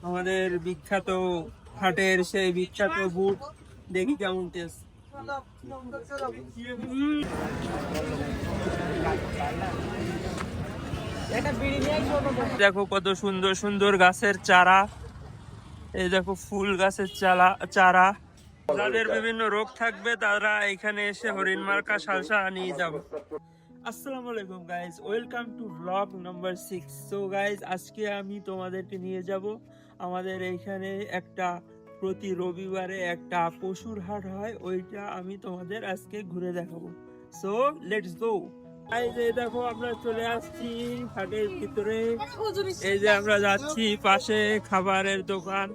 আমাদের বিখ্যাত হাটের সেই বিখ্যাত বুট দেখি কেমন টেস্ট। দেখো কত সুন্দর সুন্দর গাছের চারা, এই দেখো ফুল গাছের চারা। যাদের বিভিন্ন রোগ থাকবে তারা এখানে এসে হরিণ মার্কা সালসা নিয়ে যাবে। আসসালামু আলাইকুম guys, welcome to blog number 6। So guys, আজকে আমি তোমাদেরকে নিয়ে যাব আমাদের এইখানে একটা প্রতি রবিবারে একটা পশুর হাট হয়, ওইটা আমি তোমাদের আজকে ঘুরে দেখাবো। So let's go guys. এই দেখো আমরা চলে আসছি হাটের ভিতরে। এই যে আমরা যাচ্ছি, পাশে খাবারের দোকান,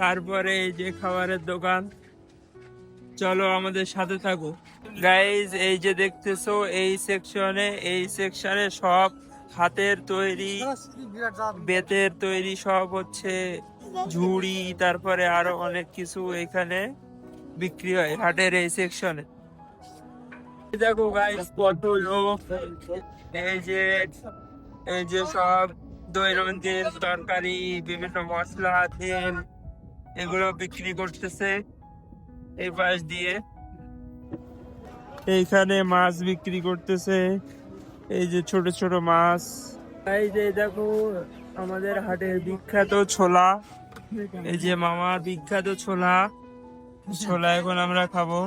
তারপরে এই যে খাবারের দোকান। চলো আমাদের সাথে থাকো গাইজ। এই যে দেখতেছো এই সেকশনে সব হাতের তৈরি, বেতের তৈরি সব হচ্ছে ঝুড়ি, তারপরে আরো অনেক কিছু এখানে বিক্রি হয় হাটের এই সেকশনে। দেখো গাইজ কত লোক, এই যে সব দৈনন্দিন তরকারি, বিভিন্ন মশলা, তেল এগুলো বিক্রি করতেছে এই পাশ দিয়ে। এইখানে মাছ বিক্রি করতেছে, এই যে ছোট ছোট মাছ। এই যে দেখো আমাদের হাটের বিখ্যাত ছোলা, এই যে মামার বিখ্যাত ছোলা এখন আমরা খাবো।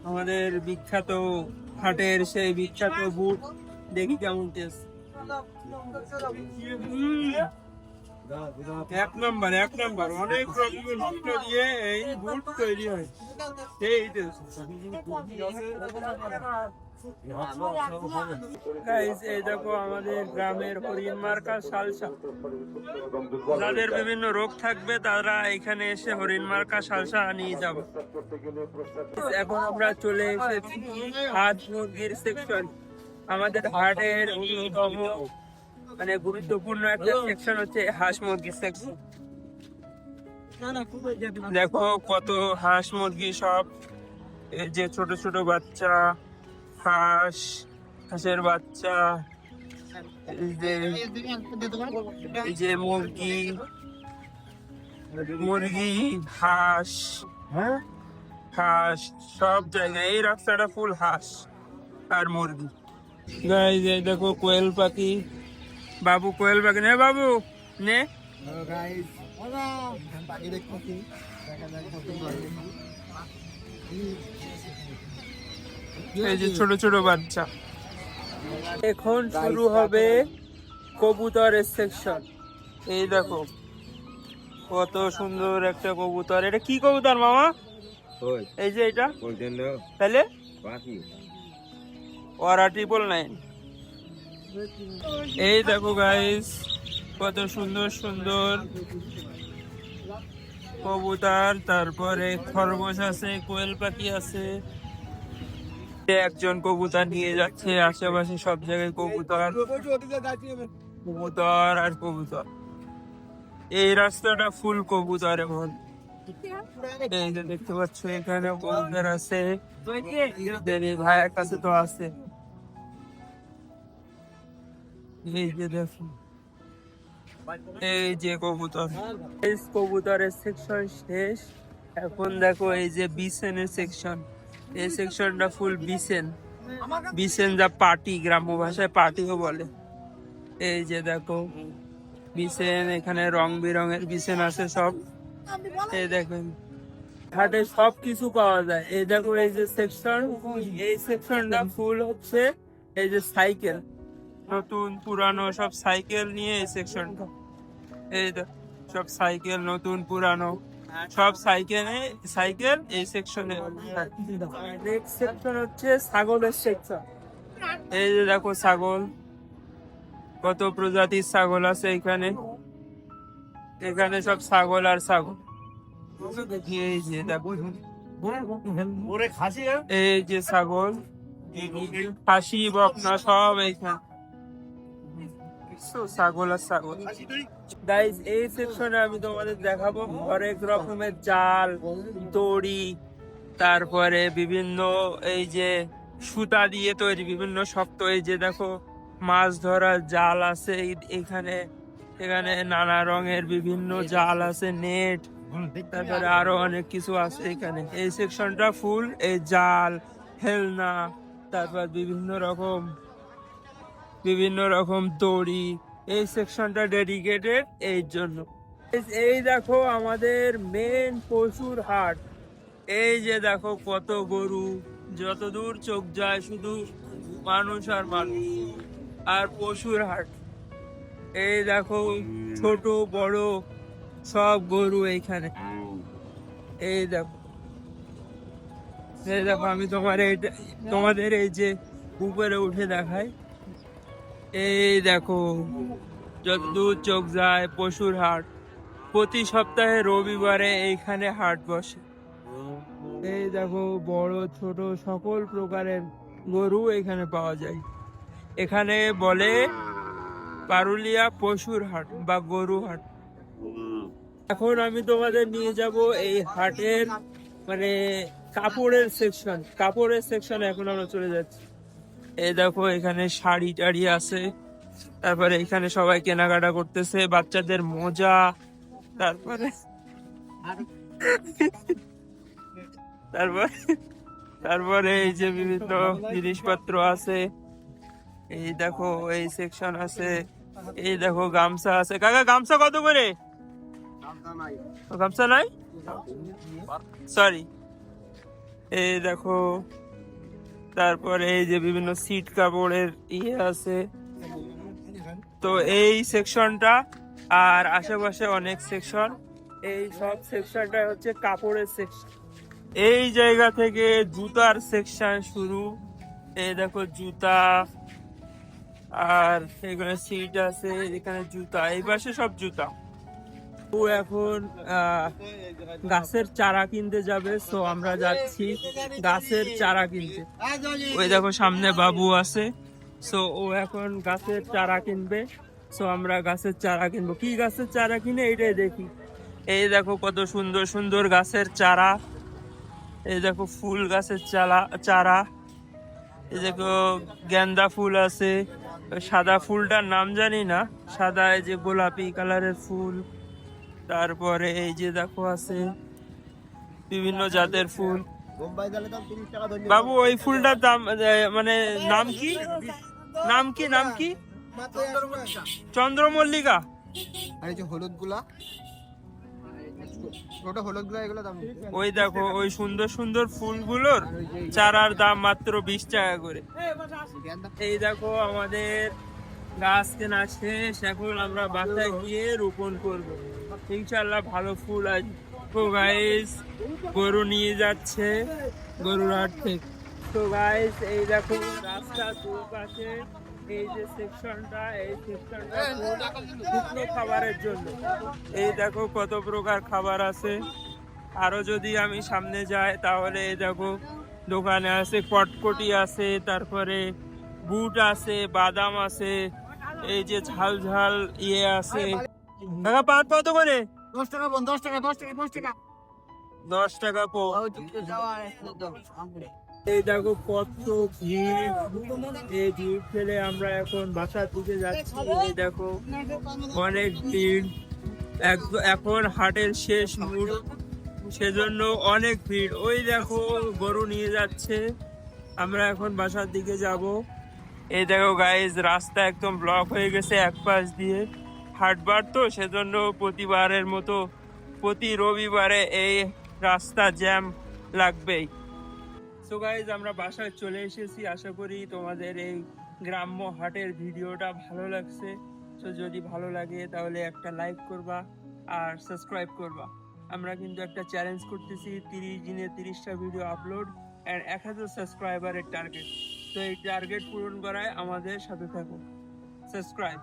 আমাদের বিখ্যাত হাটের সেই বিখ্যাত বুট দেখি কেমন টেস্ট। এক নাম্বার অনেক রকমের মশলা দিয়ে এই বুট তৈরি হয়। এই দেখো আমাদের গ্রামের হরিণ মার্কা সালসা। যাদের বিভিন্ন রোগ থাকবে তারা এখানে এসে হরিণ মার্কা সালসা নিয়ে যাবে। এখন আমরা চলে এসেছি হাঁস মুরগির সেকশন। আমাদের হাটের অন্যতম মানে গুরুত্বপূর্ণ একটা সেকশন হচ্ছে হাঁস মুরগির সেকশন। দেখো কত হাঁস মুরগি, সব এই যে ছোট ছোট বাচ্চা হাঁসের বাচ্চা, এই যে মুরগি হাঁস সব জায়গায় এই রাস্তাটা ফুল হাঁস আর মুরগি। গাইজ এই দেখো কোয়েল পাখি, বাবু কোয়েল পাখি নে, বাবু নে। এই যে ছোট ছোট বাচ্চা। এখন শুরু হবে কবুতরের সেকশন। এই দেখো কত সুন্দর একটা কবুতর। এটা কি কবুতর মামা? এই যে এটা তাহলে ওরা 999। এই দেখো গাইস কত সুন্দর সুন্দর কবুতর, তারপরে খরগোশ আছে, কোয়েল পাখি আছে। একজন কবুতর নিয়ে যাচ্ছে, আশেপাশে সব জায়গায় কবুতর আর কবুতর। এই রাস্তাটা ফুল কবুতর। এখন এই যে দেখতে পাচ্ছ এখানে কবুতর আছে, ভাইয়ের কাছে তো আছে। এই যে দেখো এই যে কবুতরের সেকশন শেষ। এখন দেখো এই যে বিসেনের সেকশন। এই সেকশনটা ফুল বিসেন যা পার্টি, গ্রাম্য ভাষায় পার্টিও বলে। এই যে দেখো বিসেন, এখানে রং বেরঙের বিসেন আছে সব। এই দেখেন হাটে সব কিছু পাওয়া যায়। এই দেখো এই যে সেকশন, এই সেকশনটা ফুল হচ্ছে এই যে সাইকেল, নতুন পুরানো সব সাইকেল নিয়ে এই সেকশনটা। এই সব সাইকেল, নতুন পুরানো সব সাইকেল এই সেকশনে। নেক্সট সেকশন হচ্ছে ছাগলের সেকশন। এই যে দেখো ছাগল, কত প্রজাতির ছাগল আছে এখানে সব ছাগল আর ছাগল। এই যে দেখো এই যে ছাগল, খাসি বকনা সব এইখানে ছাগল আর ছাগল। গাইজ এই সেকশনে আমি তোমাদের দেখাবো হরেক রকমের জাল, দড়ি, তারপরে বিভিন্ন এই যে সুতা দিয়ে তৈরি বিভিন্ন শক্ত। এই যে দেখো মাছ ধরার জাল আছে এখানে, এখানে নানা রঙের বিভিন্ন জাল আছে, নেট, তারপরে আরো অনেক কিছু আছে এখানে। এই সেকশনটা ফুল এই জাল, হেলনা, তারপর বিভিন্ন রকম দড়ি। এই সেকশনটা ডেডিকেটেড এই জন্য। এই দেখো আমাদের মেন পশুর হাট। এই যে দেখো কত গরু, যতদূর চোখ যায় শুধু মানুষ আর মানুষ আর পশুর হাট। এই দেখো ছোট বড় সব গরু এইখানে। এই দেখো, এই দেখো আমি তোমাদের এই যে উপরে উঠে দেখাই। এই দেখো যতদূর চোখ যায় পশুর হাট। প্রতি সপ্তাহে রবিবারে এইখানে হাট বসে। এই দেখো বড় ছোট সকল প্রকারের গরু এখানে পাওয়া যায়। এখানে বলে পারুলিয়া পশুর হাট বা গরু হাট। এখন আমি তোমাদের নিয়ে যাব এই হাটের মানে কাপড়ের সেকশন এখন আমরা চলে যাচ্ছি। এই দেখো এখানে শাড়ি টাড়ি আছে, তারপরে এখানে সবাই কেনাকাটা করতেছে, বাচ্চাদের মোজা, তারপরে তারপরে এই যে বিভিন্ন জিনিসপত্র আছে। এই দেখো এই সেকশন আছে। এই দেখো গামছা আছে। কাকা গামছা কত করে? গামছা নাই, সরি। এই দেখো তারপরে এই যে বিভিন্ন সিট কাপড়ের আছে। তো এই সেকশনটা আর আশেপাশে অনেক সেকশন, এই সব সেকশনটা হচ্ছে কাপড়ের সেকশন। এই জায়গা থেকে জুতার সেকশন শুরু। এই দেখো জুতা, আর এখানে সিট আছে, এখানে জুতা, এই পাশে সব জুতা। ও এখন গাছের চারা কিনতে যাবে, সো আমরা যাচ্ছি গাছের চারা কিনতে। ওই দেখো সামনে বাবু আছে, সো ও এখন গাছের চারা কিনবে। সো আমরা গাছের চারা কিনবো। কি গাছের চারা কিনে এটাই দেখি। এই দেখো কত সুন্দর সুন্দর গাছের চারা। এই দেখো ফুল গাছের চারা। এই দেখো গেন্দা ফুল আছে, সাদা ফুলটার নাম জানি না, সাদা এই যে গোলাপি কালারের ফুল। তারপরে এই যে দেখো আছে বিভিন্ন জাতের ফুল। বাবু ওই ফুলটার দাম মানে নাম কি? নাম কি? নাম কি? চন্দ্রমল্লিকা। আর এই যে হলুদ গুলা, ওই দেখো ওই সুন্দর সুন্দর ফুলগুলোর চারার দাম মাত্র 20 টাকা করে। এই দেখো আমাদের গাছ কেনা শেষ, এখন আমরা বাসায় গিয়ে রোপণ করবো ইনশাল্লাহ। ভালো ফুল আসবে। তো গাইস গরু নিয়ে যাচ্ছে গরুর হাট থেকে। তো গাইস এই দেখো রাস্তা দুপাশে এই যে সেকশনটা, এই সেকশনটা শুকনো খাবারের জন্য। এই দেখো কত প্রকার খাবার আছে। আরো যদি আমি সামনে যাই তাহলে এই দেখো দোকানে আছে কটকটি আছে, তারপরে বুট আছে, বাদাম আছে, এই যে ঝাল ঝাল আছে। কাকা পাঁচ কত করে? 10 টাকা, 10 টাকা, 10 টাকা, 10 টাকা, 10 টাকা পো। এই দেখো কত ভিড়। এই ভিড় ফেলে আমরা এখন বাসার দিকে যাচ্ছি। এই দেখো অনেক ভিড়, এখন হাটের শেষ মুহূর্ত, সেজন্য অনেক ভিড়। ওই দেখো গরু নিয়ে যাচ্ছে, আমরা এখন বাসার দিকে যাব। এই দেখো গাইজ রাস্তা একদম ব্লক হয়ে গেছে এক পাশ দিয়ে। হাটবার তো সেজন্য প্রতিবারের মতো প্রতি রবিবারে এই রাস্তা জ্যাম লাগবেই। সো গাইজ আমরা বাসায় চলে এসেছি। আশা করি তোমাদের এই গ্রাম্য হাটের ভিডিওটা ভালো লাগছে। তো যদি ভালো লাগে তাহলে একটা লাইক করবা আর সাবস্ক্রাইব করবা। আমরা কিন্তু একটা চ্যালেঞ্জ করতেছি, 30 দিনে 30টা ভিডিও আপলোড এন্ড 1000 সাবস্ক্রাইবারের টার্গেট। তো এই টার্গেট পূরণ করায় আমাদের সাথে থাকো। সাবস্ক্রাইব।